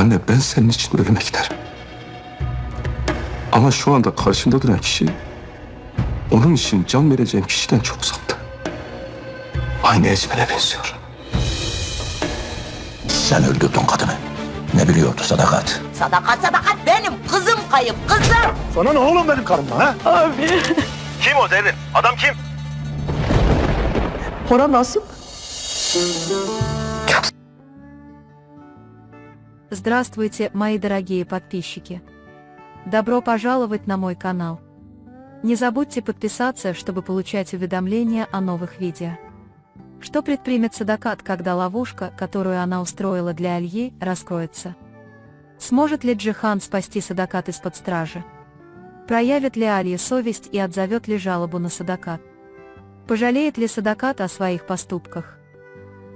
Anne, ben senin için ölüme giderim. Ama şu anda karşımda duran kişi onun için can vereceğim kişiden çok uzakta. Aynı Ecmel'e benziyor. Sen öldürdün kadını. Ne biliyordu Sadakat? Sadakat sadakat benim kızım kayıp kızım. Sana ne oğlum benim karımla ha? Kim o Zerrin? Adam kim? Hora nasıl? Здравствуйте, мои дорогие подписчики! Добро пожаловать на мой канал. Не забудьте подписаться, чтобы получать уведомления о новых видео. Что предпримет Садакат, когда ловушка, которую она устроила для Альи, раскроется? Сможет ли Джихан спасти Садакат из-под стражи? Проявит ли Алья совесть и отзовет ли жалобу на Садакат? Пожалеет ли Садакат о своих поступках?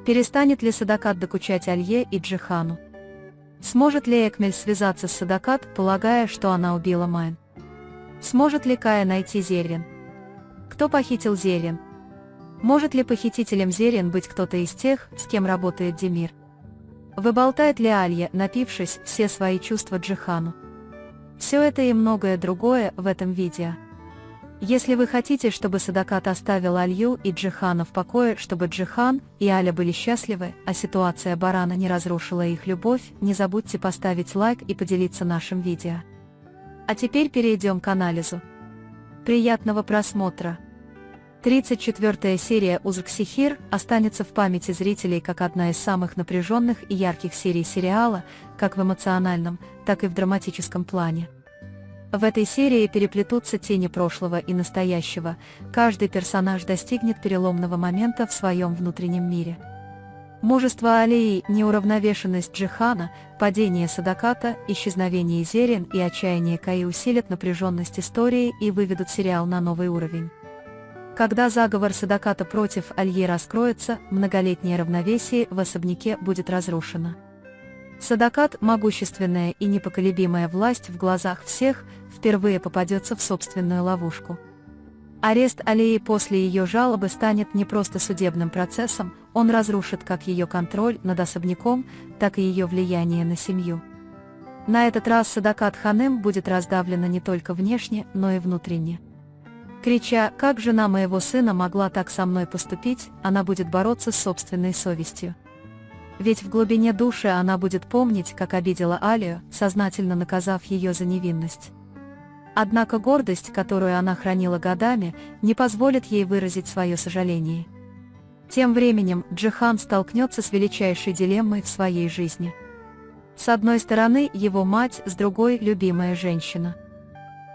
Перестанет ли Садакат докучать Алье и Джихану? Сможет ли Экмель связаться с Садакат, полагая, что она убила Майн? Сможет ли Кая найти Зеррин? Кто похитил Зеррин? Может ли похитителем Зеррин быть кто-то из тех, с кем работает Демир? Выболтает ли Алья, напившись, все свои чувства Джихану? Все это и многое другое в этом видео. Если вы хотите, чтобы Садакат оставил Алью и Джихана в покое, чтобы Джихан и Аля были счастливы, а ситуация барана не разрушила их любовь, не забудьте поставить лайк и поделиться нашим видео. А теперь перейдем к анализу. Приятного просмотра! 34-я серия Узрк-Сихир останется в памяти зрителей как одна из самых напряженных и ярких серий сериала, как в эмоциональном, так и в драматическом плане. В этой серии переплетутся тени прошлого и настоящего, каждый персонаж достигнет переломного момента в своем внутреннем мире. Мужество Алии, неуравновешенность Джихана, падение Садаката, исчезновение Зеррин и отчаяние Каи усилят напряженность истории и выведут сериал на новый уровень. Когда заговор Садаката против Альи раскроется, многолетнее равновесие в особняке будет разрушено. Садакат, могущественная и непоколебимая власть в глазах всех, впервые попадется в собственную ловушку. Арест Алии после ее жалобы станет не просто судебным процессом, он разрушит как ее контроль над особняком, так и ее влияние на семью. На этот раз Садакат Ханем будет раздавлена не только внешне, но и внутренне. Крича «Как жена моего сына могла так со мной поступить?», она будет бороться с собственной совестью. Ведь в глубине души она будет помнить, как обидела Алию, сознательно наказав ее за невинность. Однако гордость, которую она хранила годами, не позволит ей выразить свое сожаление. Тем временем Джихан столкнется с величайшей дилеммой в своей жизни. С одной стороны его мать, с другой любимая женщина.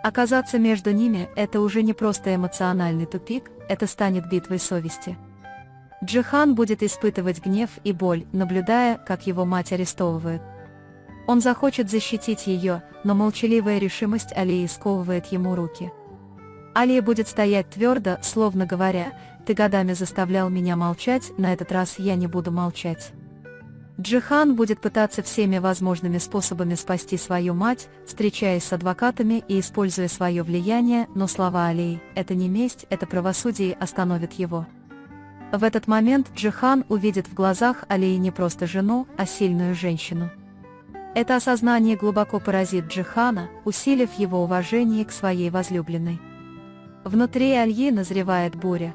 Оказаться между ними – это уже не просто эмоциональный тупик, это станет битвой совести. Джихан будет испытывать гнев и боль, наблюдая, как его мать арестовывают. Он захочет защитить ее, но молчаливая решимость Алии сковывает ему руки. Алия будет стоять твердо, словно говоря: «Ты годами заставлял меня молчать, на этот раз я не буду молчать». Джихан будет пытаться всеми возможными способами спасти свою мать, встречаясь с адвокатами и используя свое влияние, но слова Алии «это не месть, это правосудие» остановят его. В этот момент Джихан увидит в глазах Алии не просто жену, а сильную женщину. Это осознание глубоко поразит Джихана, усилив его уважение к своей возлюбленной. Внутри Альи назревает буря.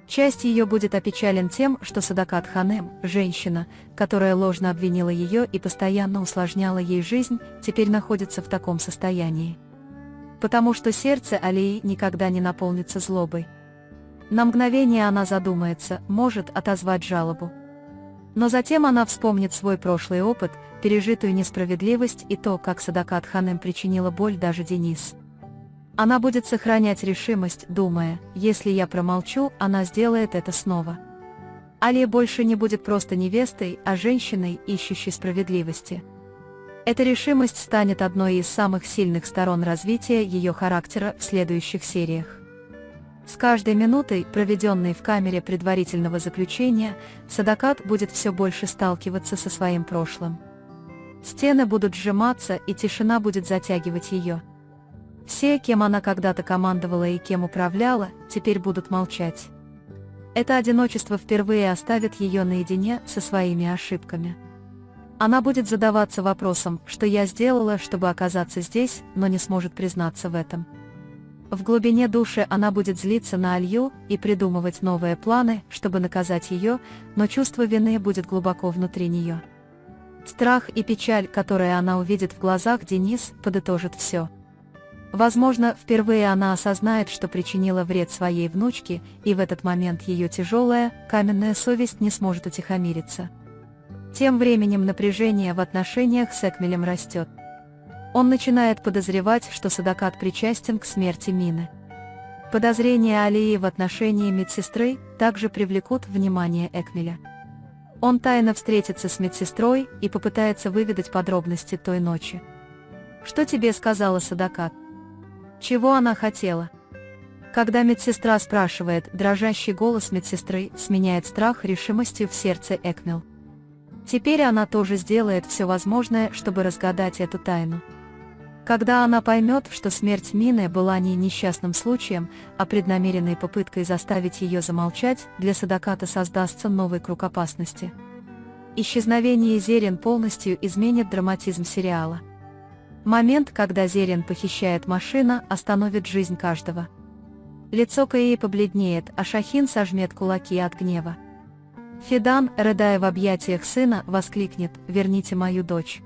Часть ее будет опечален тем, что Садакат Ханем, женщина, которая ложно обвинила ее и постоянно усложняла ей жизнь, теперь находится в таком состоянии. Потому что сердце Алии никогда не наполнится злобой. На мгновение она задумается, может отозвать жалобу. Но затем она вспомнит свой прошлый опыт, пережитую несправедливость и то, как Садакат Ханем причинила боль даже Денис. Она будет сохранять решимость, думая: если я промолчу, она сделает это снова. Алия больше не будет просто невестой, а женщиной, ищущей справедливости. Эта решимость станет одной из самых сильных сторон развития ее характера в следующих сериях. С каждой минутой, проведенной в камере предварительного заключения, Садакат будет все больше сталкиваться со своим прошлым. Стены будут сжиматься, и тишина будет затягивать ее. Все, кем она когда-то командовала и кем управляла, теперь будут молчать. Это одиночество впервые оставит ее наедине со своими ошибками. Она будет задаваться вопросом, что я сделала, чтобы оказаться здесь, но не сможет признаться в этом. В глубине души она будет злиться на Алью и придумывать новые планы, чтобы наказать ее, но чувство вины будет глубоко внутри нее. Страх и печаль, которые она увидит в глазах Денис, подытожит все. Возможно, впервые она осознает, что причинила вред своей внучке, и в этот момент ее тяжелая, каменная совесть не сможет утихомириться. Тем временем напряжение в отношениях с Экмелем растет. Он начинает подозревать, что Садакат причастен к смерти Мины. Подозрения Алии в отношении медсестры также привлекут внимание Экмеля. Он тайно встретится с медсестрой и попытается выведать подробности той ночи. Что тебе сказала Садакат? Чего она хотела? Когда медсестра спрашивает, дрожащий голос медсестры сменяет страх решимостью в сердце Экмел. Теперь она тоже сделает все возможное, чтобы разгадать эту тайну. Когда она поймет, что смерть Мины была не несчастным случаем, а преднамеренной попыткой заставить ее замолчать, для Садаката создастся новый круг опасности. Исчезновение Зерин полностью изменит драматизм сериала. Момент, когда Зерин похищает машина, остановит жизнь каждого. Лицо Каи побледнеет, а Шахин сожмет кулаки от гнева. Фидан, рыдая в объятиях сына, воскликнет: «Верните мою дочь».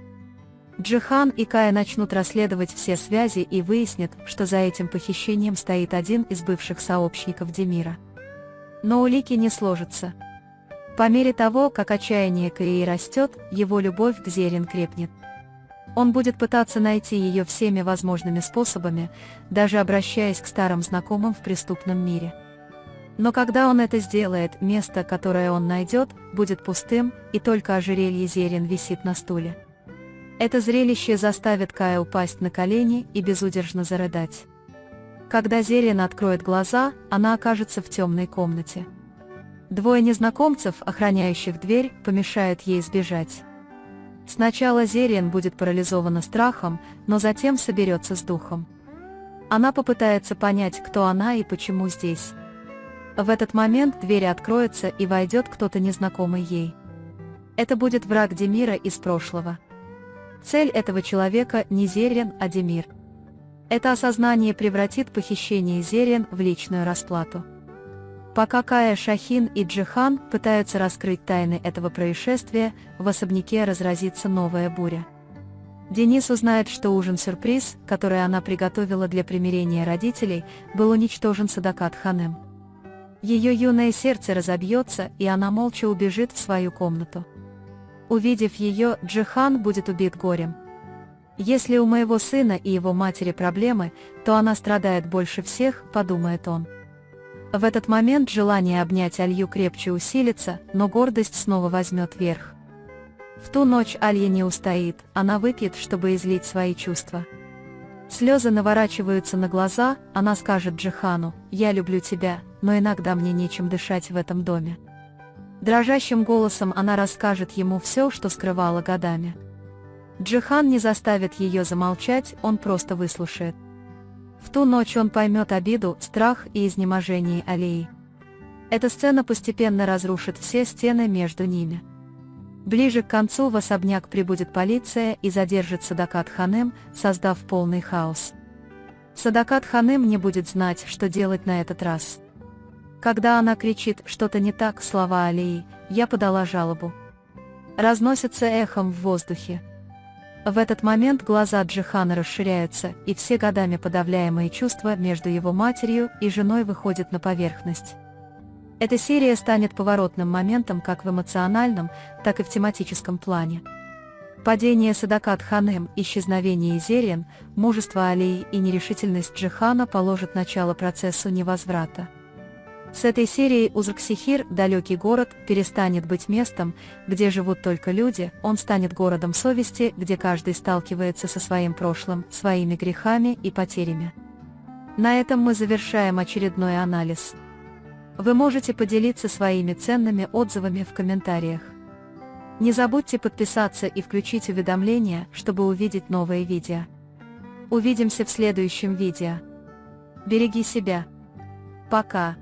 Джихан и Кая начнут расследовать все связи и выяснят, что за этим похищением стоит один из бывших сообщников Демира. Но улики не сложатся. По мере того, как отчаяние Каи растет, его любовь к Зерин крепнет. Он будет пытаться найти ее всеми возможными способами, даже обращаясь к старым знакомым в преступном мире. Но когда он это сделает, место, которое он найдет, будет пустым, и только ожерелье Зерин висит на стуле. Это зрелище заставит Кая упасть на колени и безудержно зарыдать. Когда Зерин откроет глаза, она окажется в темной комнате. Двое незнакомцев, охраняющих дверь, помешают ей сбежать. Сначала Зерин будет парализована страхом, но затем соберется с духом. Она попытается понять, кто она и почему здесь. В этот момент дверь откроется и войдет кто-то незнакомый ей. Это будет враг Демира из прошлого. Цель этого человека не Зерин, а Демир. Это осознание превратит похищение Зерин в личную расплату. Пока Кая, Шахин и Джихан пытаются раскрыть тайны этого происшествия, в особняке разразится новая буря. Денис узнает, что ужин-сюрприз, который она приготовила для примирения родителей, был уничтожен Садакат Ханым. Ее юное сердце разобьется, и она молча убежит в свою комнату. Увидев ее, Джихан будет убит горем. Если у моего сына и его матери проблемы, то она страдает больше всех, подумает он. В этот момент желание обнять Алью крепче усилится, но гордость снова возьмет верх. В ту ночь Алья не устоит, она выпьет, чтобы излить свои чувства. Слезы наворачиваются на глаза, она скажет Джихану: «Я люблю тебя, но иногда мне нечем дышать в этом доме». Дрожащим голосом она расскажет ему все, что скрывала годами. Джихан не заставит ее замолчать, он просто выслушает. В ту ночь он поймет обиду, страх и изнеможение Алии. Эта сцена постепенно разрушит все стены между ними. Ближе к концу в особняк прибудет полиция и задержит Садакат Ханым, создав полный хаос. Садакат Ханым не будет знать, что делать на этот раз. Когда она кричит «что-то не так», слова Алии «я подала жалобу» разносятся эхом в воздухе. В этот момент глаза Джихана расширяются, и все годами подавляемые чувства между его матерью и женой выходят на поверхность. Эта серия станет поворотным моментом как в эмоциональном, так и в тематическом плане. Падение Садакат Ханым, исчезновение Зерин, мужество Алии и нерешительность Джихана положат начало процессу невозврата. С этой серией Узрксихир, далекий город, перестанет быть местом, где живут только люди, он станет городом совести, где каждый сталкивается со своим прошлым, своими грехами и потерями. На этом мы завершаем очередной анализ. Вы можете поделиться своими ценными отзывами в комментариях. Не забудьте подписаться и включить уведомления, чтобы увидеть новые видео. Увидимся в следующем видео. Береги себя. Пока.